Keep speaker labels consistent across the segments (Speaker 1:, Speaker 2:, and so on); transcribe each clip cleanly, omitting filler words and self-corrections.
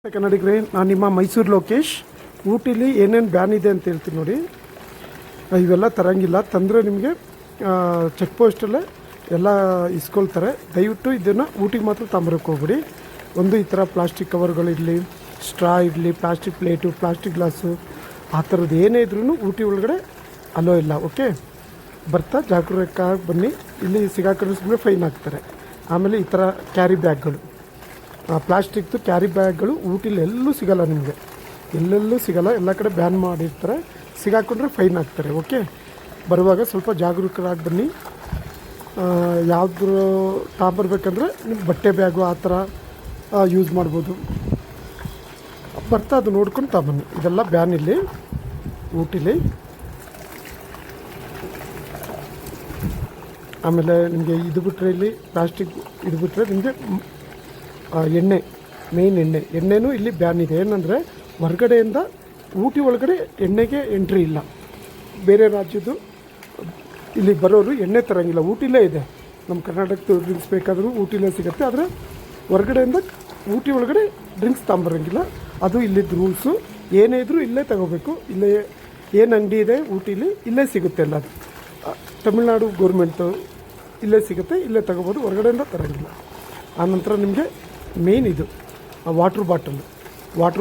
Speaker 1: ಕನ್ನಡಿಗರೇ, ನಾನು ನಿಮ್ಮ ಮೈಸೂರು ಲೋಕೇಶ್. ಊಟಿಲಿ ಏನೇನು ಬ್ಯಾನ್ ಇದೆ ಅಂತ ಹೇಳ್ತೀನಿ ನೋಡಿ. ಇವೆಲ್ಲ ತರಂಗಿಲ್ಲ, ತಂದರೆ ನಿಮಗೆ ಚೆಕ್ ಪೋಸ್ಟಲ್ಲೇ ಎಲ್ಲ ಇಸ್ಕೊಳ್ತಾರೆ. ದಯವಿಟ್ಟು ಇದನ್ನು ಊಟಿಗೆ ಮಾತ್ರ ತಗೊಂಬರಕ್ಕೆ ಹೋಗ್ಬಿಡಿ. ಒಂದು ಈ ಥರ ಪ್ಲಾಸ್ಟಿಕ್ ಕವರ್ಗಳಿರಲಿ, ಸ್ಟ್ರಾ ಇರಲಿ, ಪ್ಲಾಸ್ಟಿಕ್ ಪ್ಲೇಟು, ಪ್ಲಾಸ್ಟಿಕ್ ಗ್ಲಾಸು, ಆ ಥರದ್ದು ಏನೇ ಇದ್ರೂ ಊಟಿ ಒಳಗಡೆ ಅಲೋ ಇಲ್ಲ. ಓಕೆ, ಬರ್ತಾ ಜಾಗರೂಕರಾಗಿ ಬನ್ನಿ. ಇಲ್ಲಿ ಸಿಗಾಕೊಂಡು ಸುಮ್ಮನೆ ಫೈನ್ ಹಾಕ್ತಾರೆ. ಆಮೇಲೆ ಈ ಥರ ಕ್ಯಾರಿ ಬ್ಯಾಗ್ಗಳು, ಪ್ಲಾಸ್ಟಿಕ್ದು ಕ್ಯಾರಿ ಬ್ಯಾಗ್ಗಳು ಊಟಿಲಿ ಎಲ್ಲೂ ಸಿಗೋಲ್ಲ, ನಿಮಗೆ ಎಲ್ಲೆಲ್ಲೂ ಸಿಗೋಲ್ಲ. ಎಲ್ಲ ಕಡೆ ಬ್ಯಾನ್ ಮಾಡಿರ್ತಾರೆ. ಸಿಗಾಕೊಂಡ್ರೆ ಫೈನ್ ಹಾಕ್ತಾರೆ. ಓಕೆ, ಬರುವಾಗ ಸ್ವಲ್ಪ ಜಾಗರೂಕರಾಗಿ ಬನ್ನಿ. ಯಾವ್ದು ತಗೊಂಬರ್ಬೇಕಂದ್ರೆ ನಿಮ್ಮ ಬಟ್ಟೆ ಬ್ಯಾಗು ಆ ಥರ ಯೂಸ್ ಮಾಡ್ಬೋದು. ಬರ್ತಾ ಅದು ನೋಡ್ಕೊಂಡು ತಗೊಂಬನ್ನಿ. ಇದೆಲ್ಲ ಬ್ಯಾನ್ ಇಲ್ಲಿ ಊಟಿಲಿ. ಆಮೇಲೆ ನಿಮಗೆ ಇದು ಬಿಟ್ಟರೆ ಇಲ್ಲಿ ಪ್ಲಾಸ್ಟಿಕ್ ಇದು ಬಿಟ್ಟರೆ ನಿಮಗೆ ಎಣ್ಣೆ, ಮೇಯ್ನ್ ಎಣ್ಣೆನೂ ಇಲ್ಲಿ ಬ್ಯಾನ್ ಇದೆ. ಏನಂದರೆ ಹೊರಗಡೆಯಿಂದ ಊಟಿ ಒಳಗಡೆ ಎಣ್ಣೆಗೆ ಎಂಟ್ರಿ ಇಲ್ಲ. ಬೇರೆ ರಾಜ್ಯದ್ದು ಇಲ್ಲಿ ಬರೋರು ಎಣ್ಣೆ ತರೋಂಗಿಲ್ಲ. ಊಟಿಲೇ ಇದೆ. ನಮ್ಮ ಕರ್ನಾಟಕದ ಡ್ರಿಂಕ್ಸ್ ಬೇಕಾದರೂ ಊಟಿಲೇ ಸಿಗುತ್ತೆ. ಆದರೆ ಹೊರಗಡೆಯಿಂದ ಊಟಿ ಒಳಗಡೆ ಡ್ರಿಂಕ್ಸ್ ತಗೊಂಬರೋಂಗಿಲ್ಲ. ಅದು ಇಲ್ಲಿದ್ದು ರೂಲ್ಸು. ಏನೇ ಇದ್ದರೂ ಇಲ್ಲೇ ತಗೋಬೇಕು. ಇಲ್ಲೇ ಏನು ಅಂಗಡಿ ಇದೆ ಊಟಿಲಿ ಇಲ್ಲೇ ಸಿಗುತ್ತೆ. ಎಲ್ಲ ತಮಿಳ್ನಾಡು ಗೋರ್ಮೆಂಟು ಇಲ್ಲೇ ಸಿಗುತ್ತೆ, ಇಲ್ಲೇ ತಗೋಬೋದು. ಹೊರಗಡೆಯಿಂದ ತರೋಂಗಿಲ್ಲ. ಆನಂತರ ನಿಮಗೆ ಮೇನ್ ಇದು ವಾಟ್ರ್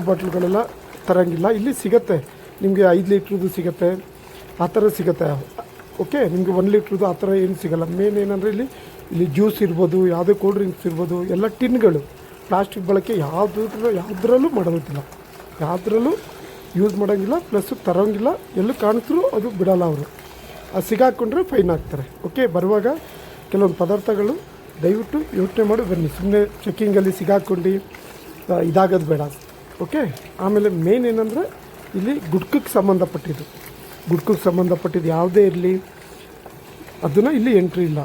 Speaker 1: ಬಾಟ್ಲ್ಗಳೆಲ್ಲ ತರೋಂಗಿಲ್ಲ. ಇಲ್ಲಿ ಸಿಗುತ್ತೆ ನಿಮಗೆ 5 ಲೀಟ್ರದ್ದು ಸಿಗುತ್ತೆ, ಆ ಥರ ಸಿಗುತ್ತೆ. ಓಕೆ, ನಿಮಗೆ 1 ಲೀಟ್ರದ್ದು ಆ ಥರ ಏನು ಸಿಗೋಲ್ಲ. ಮೇನ್ ಏನಂದರೆ ಇಲ್ಲಿ ಜ್ಯೂಸ್ ಇರ್ಬೋದು, ಯಾವುದೇ ಕೋಲ್ಡ್ ಡ್ರಿಂಕ್ಸ್ ಇರ್ಬೋದು, ಎಲ್ಲ ಟಿನ್ಗಳು. ಪ್ಲಾಸ್ಟಿಕ್ ಬಳಕೆ ಯಾವುದ್ರಲ್ಲೂ ಮಾಡೋದಿಲ್ಲ, ಯಾವುದ್ರಲ್ಲೂ ಯೂಸ್ ಮಾಡೋಂಗಿಲ್ಲ. ಪ್ಲಸ್ಸು ತರೋಂಗಿಲ್ಲ. ಎಲ್ಲೂ ಕಾಣಿಸ್ರು ಅದು ಬಿಡೋಲ್ಲ ಅವರು. ಅದು ಸಿಗಾಕೊಂಡ್ರೆ ಫೈನ್ ಹಾಕ್ತಾರೆ. ಓಕೆ, ಬರುವಾಗ ಕೆಲವೊಂದು ಪದಾರ್ಥಗಳು ದಯವಿಟ್ಟು ಯೋಚನೆ ಮಾಡಿ ಬನ್ನಿ. ಸುಮ್ಮನೆ ಚೆಕ್ಕಿಂಗಲ್ಲಿ ಸಿಗಾಕೊಂಡು ಇದಾಗೋದು ಬೇಡ. ಓಕೆ, ಆಮೇಲೆ ಮೇನ್ ಏನಂದರೆ ಇಲ್ಲಿ ಗುಟ್ಕಕ್ಕೆ ಸಂಬಂಧಪಟ್ಟಿದ್ದು ಯಾವುದೇ ಇರಲಿ ಅದನ್ನು ಇಲ್ಲಿ ಎಂಟ್ರಿ ಇಲ್ಲ.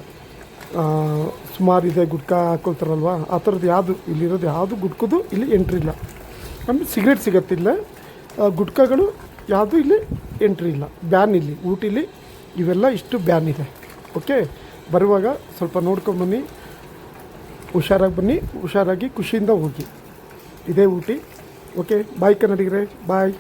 Speaker 1: ಸುಮಾರು ಇದೆ ಗುಟ್ಕಾ ಹಾಕೊಳ್ತಾರಲ್ವ, ಆ ಥರದ್ದು ಯಾವುದು ಇಲ್ಲಿರೋದು ಯಾವುದು ಗುಟ್ಕದು ಇಲ್ಲಿ ಎಂಟ್ರಿ ಇಲ್ಲ. ಆಮೇಲೆ ಸಿಗರೇಟ್ ಸಿಗತ್ತಿಲ್ಲ, ಗುಟ್ಕಾಗಳು ಯಾವುದು ಇಲ್ಲಿ ಎಂಟ್ರಿ ಇಲ್ಲ. ಬ್ಯಾನ್ ಇಲ್ಲಿ ಊಟಿಲಿ ಇವೆಲ್ಲ ಇಷ್ಟು ಬ್ಯಾನ್ ಇದೆ. ಓಕೆ, ಬರುವಾಗ ಸ್ವಲ್ಪ ನೋಡ್ಕೊಂಬನ್ನಿ, ಹುಷಾರಾಗಿ ಬನ್ನಿ, ಹುಷಾರಾಗಿ ಖುಷಿಯಿಂದ ಹೋಗಿ. ಇದೇ ಊಟಿ. ಓಕೆ, ಬಾಯ್ ಕನ್ನಡಿಗರೇ, ಬಾಯ್.